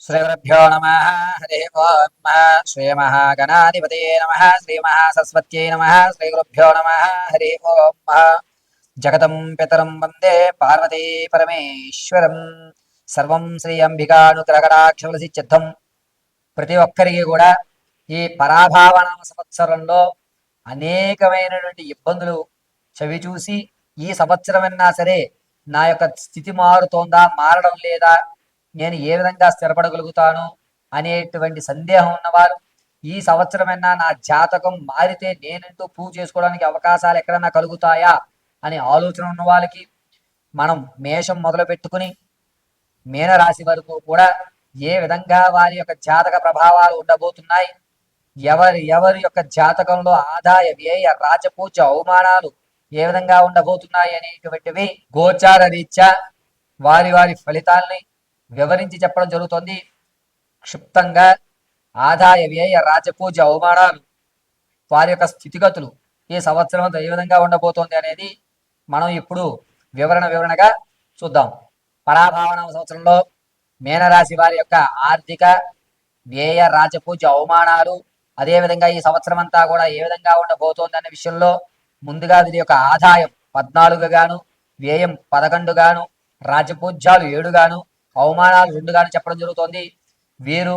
శ్రీగురుభ్యో నమ హరి ఓం శ్రీమహాగణాధిపతే నమ శ్రీమహాసరస్వత్యై నమ శ్రీగురుభ్యో నమ హరి ఓం జగతం పితరం వందే పార్వతీ పరమేశ్వరం సర్వం శ్రీ అంబికానుగ్రహకటాక్షలసిద్ధం. ప్రతి ఒక్కరికి కూడా ఈ పరాభావనామ సంవత్సరంలో అనేకమైనటువంటి ఇబ్బందులు చవిచూసి ఈ సంవత్సరమన్నా సరే నా యొక్క స్థితి మారుతోందా మారడం లేదా, నేను ఏ విధంగా స్థిరపడగలుగుతాను అనేటువంటి సందేహం ఉన్నవారు, ఈ సంవత్సరమైనా నా జాతకం మారితే నేనంటూ ప్రూవ్ చేసుకోవడానికి అవకాశాలు ఎక్కడన్నా కలుగుతాయా అనే ఆలోచన ఉన్న వాళ్ళకి మనం మేషం మొదలు పెట్టుకుని మీనరాశి వరకు కూడా ఏ విధంగా వారి యొక్క జాతక ప్రభావాలు ఉండబోతున్నాయి, ఎవరి యొక్క జాతకంలో ఆదాయ వ్యయ రాజపూజ అవమానాలు ఏ విధంగా ఉండబోతున్నాయి అనేటువంటివి గోచార రీత్యా వారి వారి ఫలితాల్ని వివరించి చెప్పడం జరుగుతుంది. క్షిప్తంగా ఆదాయ వ్యయ రాజపూజ అవమానాలు వారి యొక్క స్థితిగతులు ఈ సంవత్సరం ఏ విధంగా ఉండబోతోంది అనేది మనం ఇప్పుడు వివరణగా చూద్దాం. పరాభావన సంవత్సరంలో మీనరాశి వారి యొక్క ఆర్థిక వ్యయ రాజపూజ అవమానాలు, అదేవిధంగా ఈ సంవత్సరం అంతా కూడా ఏ విధంగా ఉండబోతోంది అనే విషయంలో ముందుగా వీరి యొక్క ఆదాయం 14 గాను, వ్యయం 11 గాను, రాజపూజ్యాలు 7 గాను, అవమానాలు 2 గాను చెప్పడం జరుగుతోంది. వీరు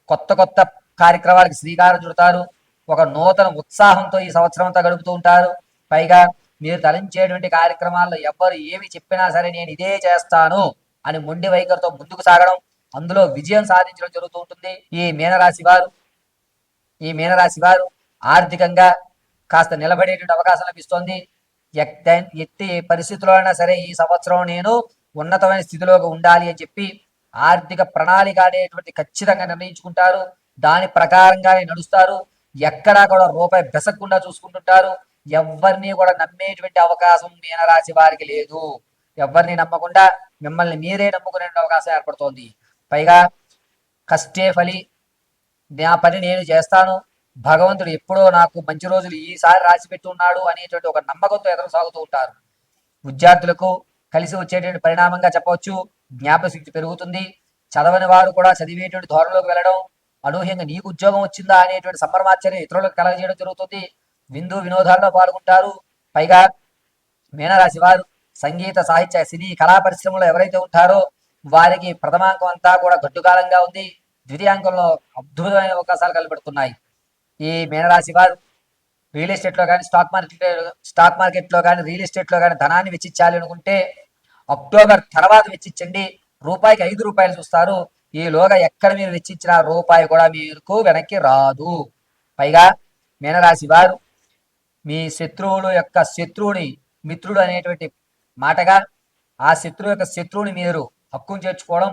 కొత్త కార్యక్రమాలకు శ్రీకారం చుడతారు. ఒక నూతన ఉత్సాహంతో ఈ సంవత్సరం అంతా గడుపుతూ ఉంటారు. పైగా మీరు తలంచేటువంటి కార్యక్రమాల్లో ఎవ్వరు ఏమి చెప్పినా సరే నేను ఇదే చేస్తాను అని మొండి వైఖరితో ముందుకు సాగడం, అందులో విజయం సాధించడం జరుగుతూ ఉంటుంది. ఈ మీనరాశి వారు ఆర్థికంగా కాస్త నిలబడేటువంటి అవకాశం లభిస్తోంది. ఎట్టి పరిస్థితుల్లో అయినా సరే ఈ సంవత్సరం నేను ఉన్నతమైన స్థితిలోకి ఉండాలి అని చెప్పి ఆర్థిక ప్రణాళిక అనేటువంటి ఖచ్చితంగా నిర్ణయించుకుంటారు. దాని ప్రకారంగానే నడుస్తారు. ఎక్కడా కూడా రూపాయి బెసకుండా చూసుకుంటుంటారు. ఎవరిని కూడా నమ్మేటువంటి అవకాశం మీనరాశి వారికి లేదు. ఎవరిని నమ్మకుండా మిమ్మల్ని మీరే నమ్ముకునే అవకాశం ఏర్పడుతోంది. పైగా కష్టే ఫలి, నా పని నేను చేస్తాను, భగవంతుడు ఎప్పుడో నాకు మంచి రోజులు ఈసారి రాసి పెట్టి ఉన్నాడు అనేటువంటి ఒక నమ్మకంతో ఎదురు సాగుతూ ఉంటారు. విద్యార్థులకు కలిసి వచ్చేటువంటి పరిణామంగా చెప్పవచ్చు. జ్ఞాపశక్తి పెరుగుతుంది. చదవని వారు కూడా చదివేటువంటి ధోరణిలోకి వెళ్ళడం, అనూహ్యంగా నీకు ఉద్యోగం వచ్చిందా అనేటువంటి సంబరమాచర్యం ఇతరులకు కలగజేయడం జరుగుతుంది. విందు వినోదాల్లో పాల్గొంటారు. పైగా మీనరాశి వారు సంగీత సాహిత్య సినీ కళా పరిశ్రమలో ఎవరైతే ఉంటారో వారికి ప్రథమాంకం అంతా కూడా గడ్డుకాలంగా ఉంది. ద్వితీయాంకంలో అద్భుతమైన అవకాశాలు కనబడుతున్నాయి. ఈ మీనరాశి వారు రియల్ ఎస్టేట్లో కానీ స్టాక్ మార్కెట్లో కానీ రియల్ ఎస్టేట్లో కానీ ధనాన్ని వెచ్చించాలి అనుకుంటే అక్టోబర్ తర్వాత వెచ్చించండి. రూపాయికి 5 రూపాయలు చూస్తారు. ఈలోగా ఎక్కడ మీరు వెచ్చించిన రూపాయి కూడా మీకు వెనక్కి రాదు. పైగా మీనరాశి వారు మీ శత్రువుల యొక్క శత్రువుని మిత్రుడు అనేటువంటి మాటగా ఆ శత్రువు యొక్క శత్రువుని మీరు హక్కును చేర్చుకోవడం,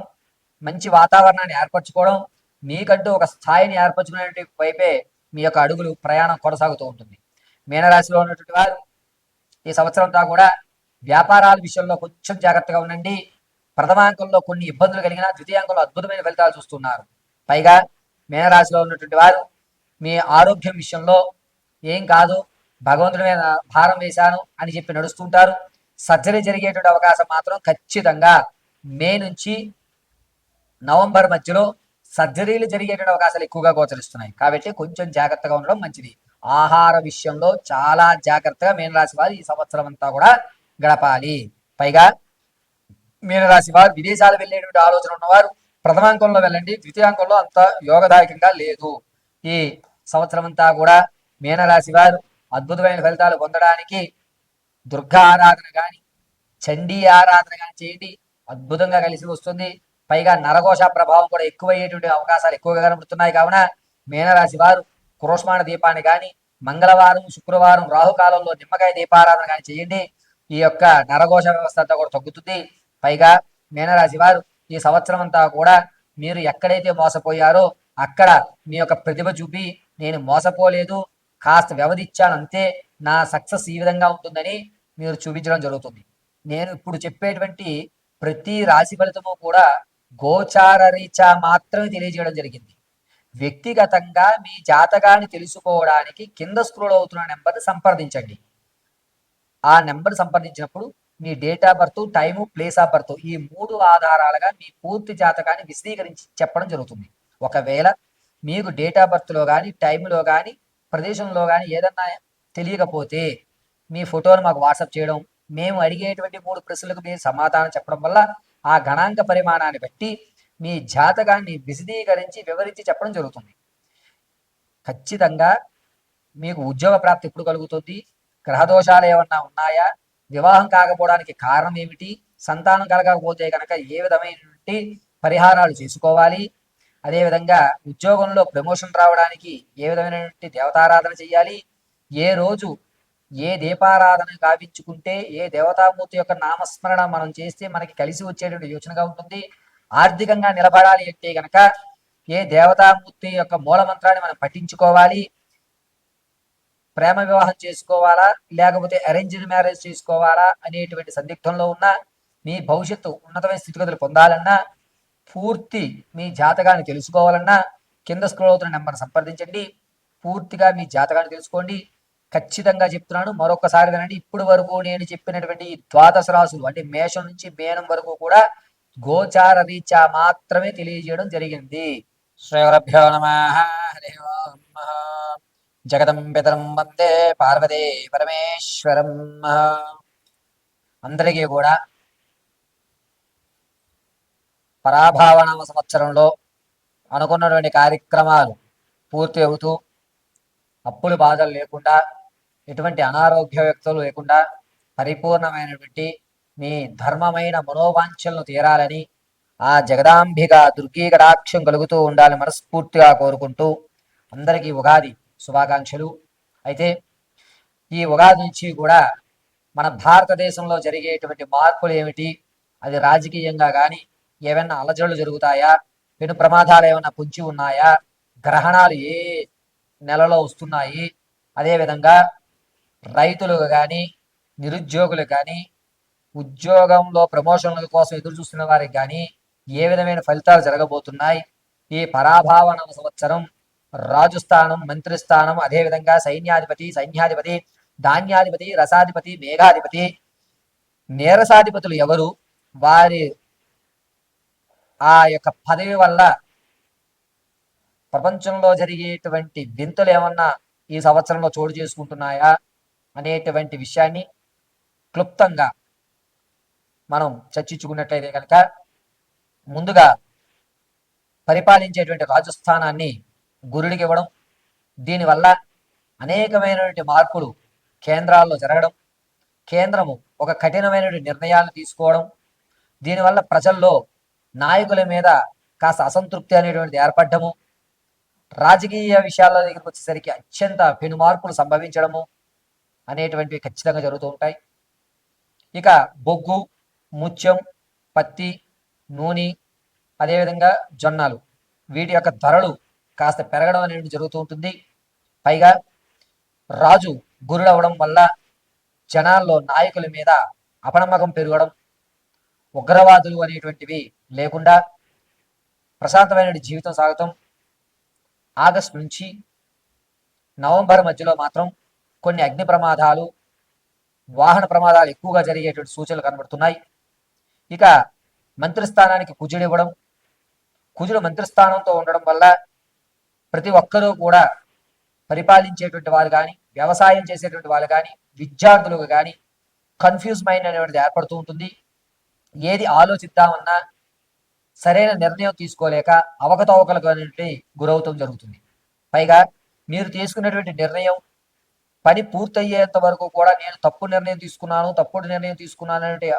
మంచి వాతావరణాన్ని ఏర్పరచుకోవడం, మీకంటూ ఒక స్థాయిని ఏర్పరచుకునే వైపే మీ యొక్క అడుగులు ప్రయాణం కొనసాగుతూ ఉంటుంది. మీనరాశిలో ఉన్నటువంటి వారు ఈ సంవత్సరంతో కూడా వ్యాపారాల విషయంలో కొంచెం జాగ్రత్తగా ఉండండి. ప్రథమాంకంలో కొన్ని ఇబ్బందులు కలిగినా ద్వితీయాంకంలో అద్భుతమైన ఫలితాలు చూస్తున్నారు. పైగా మీనరాశిలో ఉన్నటువంటి వారు మీ ఆరోగ్యం విషయంలో ఏం కాదు, భగవంతుడి మీద భారం వేశాను అని చెప్పి నడుస్తుంటారు. సర్జరీ జరిగేటువంటి అవకాశం మాత్రం ఖచ్చితంగా మే నుంచి నవంబర్ మధ్యలో సర్జరీలు జరిగేటువంటి అవకాశాలు ఎక్కువగా గోచరిస్తున్నాయి. కాబట్టి కొంచెం జాగ్రత్తగా ఉండడం మంచిది. ఆహార విషయంలో చాలా జాగ్రత్తగా మీనరాశి వారు ఈ సంవత్సరం అంతా కూడా గడపాలి. పైగా మీనరాశి వారు విదేశాలు వెళ్ళేటువంటి ఆలోచన ఉన్నవారు ప్రథమాంకంలో వెళ్ళండి. ద్వితీయాంకంలో అంత యోగదాయకంగా లేదు. ఈ సంవత్సరం అంతా కూడా మీనరాశి వారు అద్భుతమైన ఫలితాలు పొందడానికి దుర్గా ఆరాధన కానీ చండీ ఆరాధన కానీ చేయండి. అద్భుతంగా కలిసి వస్తుంది. పైగా నరఘోష ప్రభావం కూడా ఎక్కువయ్యేటువంటి అవకాశాలు ఎక్కువగా కనబడుతున్నాయి. కావున మీనరాశి వారు కురోష్మాణ దీపాన్ని కానీ మంగళవారం శుక్రవారం రాహుకాలంలో నిమ్మకాయ దీపారాధన కానీ చేయండి. ఈ యొక్క నరఘోష వ్యవస్థ అంతా కూడా తగ్గుతుంది. పైగా మీనరాశి వారు ఈ సంవత్సరం అంతా కూడా మీరు ఎక్కడైతే మోసపోయారో అక్కడ మీ యొక్క ప్రతిభ చూపి నేను మోసపోలేదు, కాస్త వ్యవధి ఇచ్చాను అంతే, నా సక్సెస్ ఈ విధంగా ఉంటుందని మీరు చూపించడం జరుగుతుంది. నేను ఇప్పుడు చెప్పేటువంటి ప్రతి రాశి ఫలితము కూడా గోచార రీత్యా మాత్రమే తెలియజేయడం జరిగింది. వ్యక్తిగతంగా మీ జాతకాన్ని తెలుసుకోవడానికి కింద స్క్రోల్ అవుతున్న నెంబర్ని సంప్రదించండి. ఆ నెంబర్ సంప్రదించినప్పుడు మీ date of birth, time, place of birth ఈ 3 ఆధారాలుగా మీ పూర్తి జాతకాన్ని విశదీకరించి చెప్పడం జరుగుతుంది. ఒకవేళ మీకు డేట్ ఆఫ్ బర్త్లో కానీ, టైంలో కానీ, ప్రదేశంలో కానీ ఏదన్నా తెలియకపోతే మీ ఫోటోను మాకు వాట్సాప్ చేయడం, మేము అడిగేటువంటి 3 ప్రశ్నలకు మీరు సమాధానం చెప్పడం వల్ల ఆ గణాంక పరిమాణాన్ని బట్టి మీ జాతకాన్ని విశదీకరించి వివరించి చెప్పడం జరుగుతుంది. ఖచ్చితంగా మీకు ఉద్యోగ ప్రాప్తి ఎప్పుడు కలుగుతుంది, గ్రహదోషాలు ఏమన్నా ఉన్నాయా, వివాహం కాకపోవడానికి కారణం ఏమిటి, సంతానం కలగకపోతే కనుక ఏ విధమైనటువంటి పరిహారాలు చేసుకోవాలి, అదేవిధంగా ఉద్యోగంలో ప్రమోషన్ రావడానికి ఏ విధమైనటువంటి దేవతారాధన చేయాలి, ఏ రోజు ఏ దీపారాధన గావించుకుంటే ఏ దేవతామూర్తి యొక్క నామస్మరణ మనం చేస్తే మనకి కలిసి వచ్చేటువంటి యోచనగా ఉంటుంది, ఆర్థికంగా నిలబడాలి అంటే గనక ఏ దేవతామూర్తి యొక్క మూలమంత్రాన్ని మనం పఠించుకోవాలి, ప్రేమ వివాహం చేసుకోవాలా లేకపోతే అరేంజ్డ్ మ్యారేజ్ చేసుకోవాలా అనేటువంటి సందిగ్ధంలో ఉన్న మీ భవిష్యత్తు ఉన్నతమైన స్థితిగతులు పొందాలన్నా, పూర్తి మీ జాతకాన్ని తెలుసుకోవాలన్నా కింద స్క్రోల్ అవుతున్న నెంబర్ సంప్రదించండి. పూర్తిగా మీ జాతకాన్ని తెలుసుకోండి. ఖచ్చితంగా చెప్తున్నాను, మరొకసారి వినండి. ఇప్పుడు వరకు నేను చెప్పినటువంటి ద్వాదశ రాశులు అంటే మేషం నుంచి మీనం వరకు కూడా గోచార రీత్యా మాత్రమే తెలియజేయడం జరిగింది. శ్రీగురుభ్యో నమః. హరి ఓం. జగదం పితరం వందే పార్వతీ పరమేశ్వరం. అందరికీ కూడా పరాభావనామ సంవత్సరంలో అనుకున్నటువంటి కార్యక్రమాలు పూర్తి అవుతూ అప్పులు బాధలు లేకుండా, ఎటువంటి అనారోగ్య వ్యక్తులు లేకుండా పరిపూర్ణమైనటువంటి మీ ధర్మమైన మనోవాంఛలను తీరాలని ఆ జగదాంబిక దుర్గీ కటాక్షం కలుగుతూ ఉండాలని మనస్ఫూర్తిగా కోరుకుంటూ అందరికీ ఉగాది శుభాకాంక్షలు. అయితే ఈ ఉగాది నుంచి కూడా మన భారతదేశంలో జరిగేటువంటి మార్పులు ఏమిటి, అది రాజకీయంగా కానీ ఏమైనా అలజడులు జరుగుతాయా, పెను ప్రమాదాలు ఏమైనా పొంచి ఉన్నాయా, గ్రహణాలు ఏ నెలలో వస్తున్నాయి, అదేవిధంగా రైతులకు కానీ నిరుద్యోగులకు కానీ ఉద్యోగంలో ప్రమోషన్ల కోసం ఎదురు చూస్తున్న వారికి కానీ ఏ విధమైన ఫలితాలు జరగబోతున్నాయి, ఈ పరాభావన సంవత్సరం రాజుస్థానం, మంత్రిస్థానం, అదేవిధంగా సైన్యాధిపతి, ధాన్యాధిపతి, రసాధిపతి, మేఘాధిపతి, నీరసాధిపతులు ఎవరు, వారి ఆ యొక్క పదవి వల్ల ప్రపంచంలో జరిగేటువంటి వింతలు ఏమన్నా ఈ సంవత్సరంలో చోటు చేసుకుంటున్నాయా అనేటువంటి విషయాన్ని క్లుప్తంగా మనం చర్చించుకున్నట్లయితే కనుక, ముందుగా పరిపాలించేటువంటి రాజస్థానాన్ని గురుడికి ఇవ్వడం, దీనివల్ల అనేకమైనటువంటి మార్పులు కేంద్రాల్లో జరగడం, కేంద్రము ఒక కఠినమైనటువంటి నిర్ణయాలను తీసుకోవడం, దీనివల్ల ప్రజల్లో నాయకుల మీద కాస్త అసంతృప్తి అనేటువంటిది ఏర్పడము, రాజకీయ విషయాల దగ్గరికి వచ్చేసరికి అత్యంత పెను మార్పులు సంభవించడము అనేటువంటివి ఖచ్చితంగా జరుగుతూ ఉంటాయి. ఇక బొగ్గు, ముత్యం, పత్తి, నూనె, అదేవిధంగా జొన్నలు, వీటి యొక్క ధరలు కాస్త పెరగడం అనేది జరుగుతూ ఉంటుంది. పైగా రాజు గురుడు అవడం వల్ల జనాల్లో నాయకుల మీద అపనమ్మకం పెరగడం, ఉగ్రవాదులు అనేటువంటివి లేకుండా ప్రశాంతమైన జీవితం సాగటం. ఆగస్టు నుంచి నవంబర్ మధ్యలో మాత్రం కొన్ని అగ్ని ప్రమాదాలు, వాహన ప్రమాదాలు ఎక్కువగా జరిగేటువంటి సూచనలు కనబడుతున్నాయి. ఇక మంత్రిస్థానానికి కుజుడు ఇవ్వడం, కుజుడు మంత్రిస్థానంతో ఉండడం వల్ల ప్రతి ఒక్కరూ కూడా పరిపాలించేటువంటి వారు కానీ, వ్యవసాయం చేసేటువంటి వాళ్ళు కానీ, విద్యార్థులకు కానీ కన్ఫ్యూజ్ మైండ్ అనేటువంటిది ఏర్పడుతూ ఉంటుంది. ఏది ఆలోచిద్దామన్నా సరైన నిర్ణయం తీసుకోలేక అవకతవకలకు అనేటువంటి గురవుతాం జరుగుతుంది. పైగా మీరు తీసుకున్నటువంటి నిర్ణయం పని పూర్తయ్యేంత వరకు కూడా నేను తప్పుడు నిర్ణయం తీసుకున్నాను అనే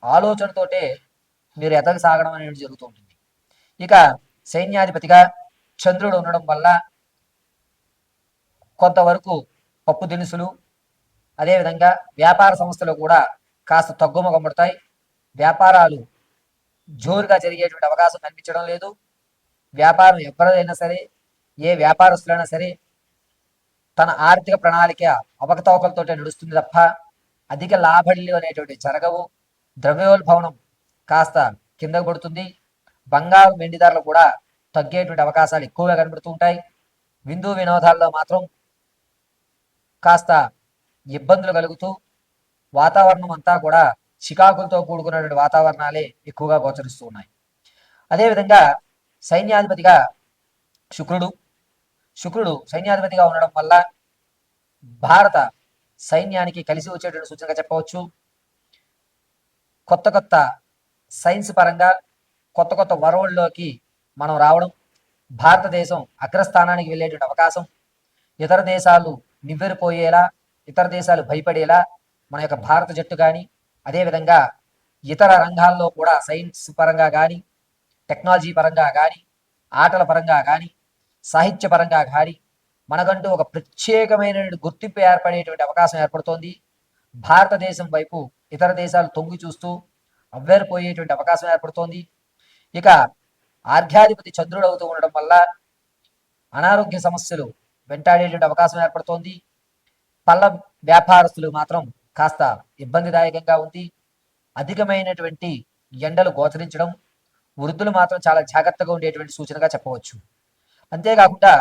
ఆలోచనతోటే మీరు ఎదగ సాగడం అనేది జరుగుతూ ఉంటుంది. ఇక సైన్యాధిపతిగా చంద్రుడు ఉండడం వల్ల కొంతవరకు పప్పు దినుసులు, అదేవిధంగా వ్యాపార సంస్థలు కూడా కాస్త తగ్గుముఖం పడతాయి. వ్యాపారాలు జోరుగా జరిగేటువంటి అవకాశం కనిపించడం లేదు. వ్యాపారం ఎవరైనా సరే, ఏ వ్యాపారస్తులైనా సరే తన ఆర్థిక ప్రణాళిక అవకతవకలతో నడుస్తుంది తప్ప అధిక లాభాలు అనేటువంటి జరగవు. ద్రవ్యోల్బణం కాస్త కిందకు పడుతుంది. బంగారు వెండి ధరలు కూడా తగ్గేటువంటి అవకాశాలు ఎక్కువగా కనబడుతూ ఉంటాయి. విందు వినోదాల్లో మాత్రం కాస్త ఇబ్బందులు కలుగుతూ వాతావరణం అంతా కూడా చికాకులతో కూడుకున్నటువంటి వాతావరణాలే ఎక్కువగా గోచరిస్తూ ఉన్నాయి. అదేవిధంగా సైన్యాధిపతిగా శుక్రుడు శుక్రుడు సైన్యాధిపతిగా ఉండడం వల్ల భారత సైన్యానికి కలిసి వచ్చేటువంటి సూచనగా చెప్పవచ్చు. కొత్త కొత్త సైన్స్ పరంగా కొత్త కొత్త వరవల్లోకి మనం రావడం, భారతదేశం అగ్రస్థానానికి వెళ్ళేటువంటి అవకాశం, ఇతర దేశాలు నివ్వెరపోయేలా, ఇతర దేశాలు భయపడేలా మన యొక్క భారత జట్టు కానీ, అదేవిధంగా ఇతర రంగాల్లో కూడా సైన్స్ పరంగా కానీ, టెక్నాలజీ పరంగా కానీ, ఆటల పరంగా కానీ, సాహిత్య పరంగా కానీ మనకంటూ ఒక ప్రత్యేకమైన గుర్తింపు ఏర్పడేటువంటి అవకాశం ఏర్పడుతోంది. భారతదేశం వైపు ఇతర దేశాలు తొంగి చూస్తూ అవ్వేరిపోయేటువంటి అవకాశం ఏర్పడుతోంది. ఇక ఆర్ఘ్యాధిపతి చంద్రుడు అవుతూ ఉండడం వల్ల అనారోగ్య సమస్యలు వెంటాడేటువంటి అవకాశం ఏర్పడుతోంది. పళ్ళ వ్యాపారస్తులు మాత్రం కాస్త ఇబ్బందిదాయకంగా ఉంది. అధికమైనటువంటి ఎండలు గోచరించడం, వృద్ధులు మాత్రం చాలా జాగ్రత్తగా ఉండేటువంటి సూచనగా చెప్పవచ్చు. అంతేకాకుండా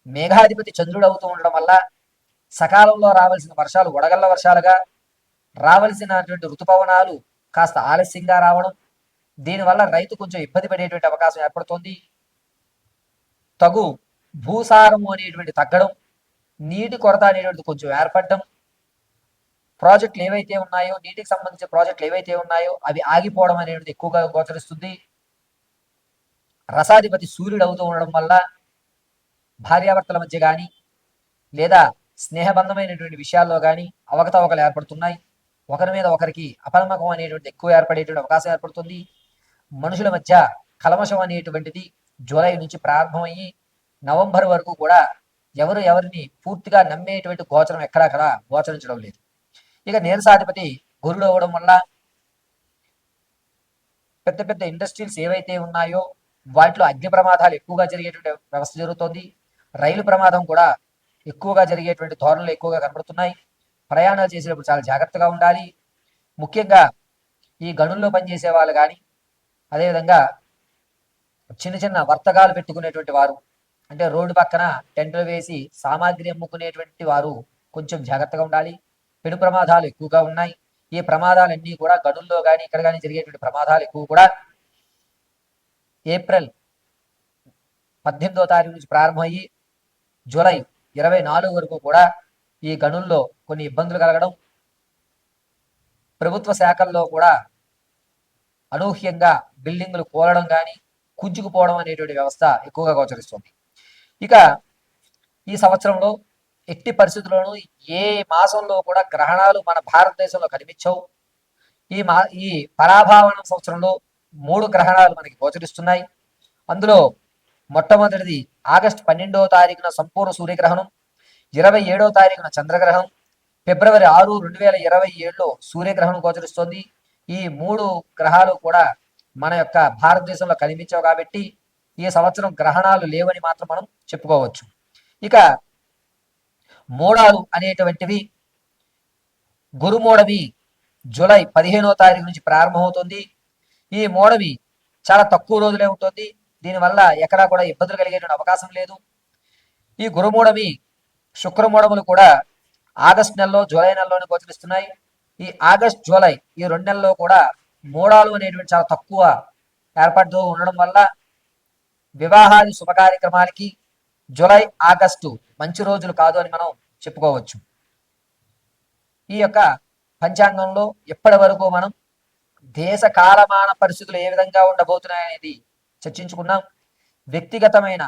మేఘాధిపతి చంద్రుడు అవుతూ ఉండడం వల్ల సకాలంలో రావాల్సిన వర్షాలు వడగళ్ల వర్షాలుగా, రావలసినటువంటి ఋతుపవనాలు కాస్త ఆలస్యంగా రావడం, దీనివల్ల రైతు కొంచెం ఇబ్బంది పడేటువంటి అవకాశం ఏర్పడుతోంది. తగు భూసారము అనేటువంటి తగ్గడం, నీటి కొరత అనేటువంటిది కొంచెం ఏర్పడడం, ప్రాజెక్టులు ఏవైతే ఉన్నాయో, నీటికి సంబంధించిన ప్రాజెక్టులు ఏవైతే ఉన్నాయో అవి ఆగిపోవడం అనేటువంటిది ఎక్కువగా గోచరిస్తుంది. రసాధిపతి సూర్యుడు అవుతూ ఉండడం వల్ల భార్యాభర్తల మధ్య కానీ లేదా స్నేహబంధమైనటువంటి విషయాల్లో కానీ అవకతవకలు ఏర్పడుతున్నాయి. ఒకరి మీద ఒకరికి అపనమ్మకం అనేటువంటి ఎక్కువ ఏర్పడేటువంటి అవకాశం ఏర్పడుతుంది. మనుషుల మధ్య కల్మషం అనేటువంటిది జూలై నుంచి ప్రారంభమయ్యి నవంబర్ వరకు కూడా ఎవరిని పూర్తిగా నమ్మేటువంటి గోచరం ఎక్కడక్కడ గోచరించడం లేదు. ఇక నీరసాధిపతి గురుడు అవ్వడం వల్ల పెద్ద పెద్ద ఇండస్ట్రీస్ ఏవైతే ఉన్నాయో వాటిలో అగ్ని ప్రమాదాలు ఎక్కువగా జరిగేటువంటి వ్యవస్థ జరుగుతోంది. రైలు ప్రమాదం కూడా ఎక్కువగా జరిగేటువంటి ధోరణులు ఎక్కువగా కనబడుతున్నాయి. ప్రయాణాలు చేసేటప్పుడు చాలా జాగ్రత్తగా ఉండాలి. ముఖ్యంగా ఈ గనుల్లో పనిచేసే వాళ్ళు కానీ, అదేవిధంగా చిన్న చిన్న వర్తకాలు పెట్టుకునేటువంటి వారు, అంటే రోడ్డు పక్కన టెంట్లు వేసి సామాగ్రి అమ్ముకునేటువంటి వారు కొంచెం జాగ్రత్తగా ఉండాలి. పెను ప్రమాదాలు ఎక్కువగా ఉన్నాయి. ఈ ప్రమాదాలన్నీ కూడా గనుల్లో కానీ ఇక్కడ కానీ జరిగేటువంటి ప్రమాదాలు ఎక్కువ కూడా ఏప్రిల్ 18వ తారీఖు నుంచి ప్రారంభమయ్యి జూలై 24 వరకు కూడా ఈ గనుల్లో కొన్ని ఇబ్బందులు కలగడం, ప్రభుత్వ శాఖల్లో కూడా అనూహ్యంగా బిల్డింగులు కూలడం కానీ కుంచుకుపోవడం అనేటువంటి వ్యవస్థ ఎక్కువగా గోచరిస్తుంది. ఇక ఈ సంవత్సరంలో ఎట్టి పరిస్థితుల్లోనూ ఏ మాసంలో కూడా గ్రహణాలు మన భారతదేశంలో కనిపించవు. ఈ పరాభావనం సంవత్సరంలో 3 గ్రహణాలు మనకి గోచరిస్తున్నాయి. అందులో మొట్టమొదటిది ఆగస్టు 12వ తారీఖున సంపూర్ణ సూర్యగ్రహణం, 27వ తారీఖున చంద్రగ్రహణం, ఫిబ్రవరి 6, 2027లో సూర్యగ్రహణం గోచరిస్తోంది. ఈ 3 గ్రహాలు కూడా మన యొక్క భారతదేశంలో కనిపించవు కాబట్టి ఈ సంవత్సరం గ్రహణాలు లేవని మాత్రం మనం చెప్పుకోవచ్చు. ఇక మోడాలు అనేటువంటివి గురుమోడవి జూలై 15వ తారీఖు నుంచి ప్రారంభమవుతుంది. ఈ మోడవి చాలా తక్కువ రోజులే ఉంటుంది. దీనివల్ల ఎక్కడా కూడా ఇబ్బందులు కలిగేటువంటి అవకాశం లేదు. ఈ గురుమూఢమి శుక్రమూఢములు కూడా ఆగస్టు నెలలో జూలై నెలలోనే గోచరిస్తున్నాయి. ఈ ఆగస్ట్ జూలై ఈ 2 నెలల్లో కూడా మూడాలు అనేటువంటి చాలా తక్కువ ఏర్పడుతూ ఉండడం వల్ల వివాహాది శుభ కార్యక్రమాలకి జూలై ఆగస్టు మంచి రోజులు కాదు అని మనం చెప్పుకోవచ్చు. ఈ యొక్క పంచాంగంలో ఇప్పటి వరకు మనం దేశ కాలమాన పరిస్థితులు ఏ విధంగా ఉండబోతున్నాయనేది చర్చించుకున్నాం. వ్యక్తిగతమైన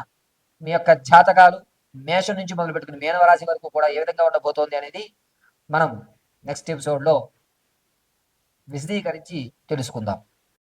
మీ యొక్క జాతకాలు మేషం నుంచి మొదలు పెట్టుకుని మీనరాశి వరకు కూడా ఏ విధంగా ఉండబోతోంది అనేది మనం నెక్స్ట్ ఎపిసోడ్లో విశదీకరించి తెలుసుకుందాం.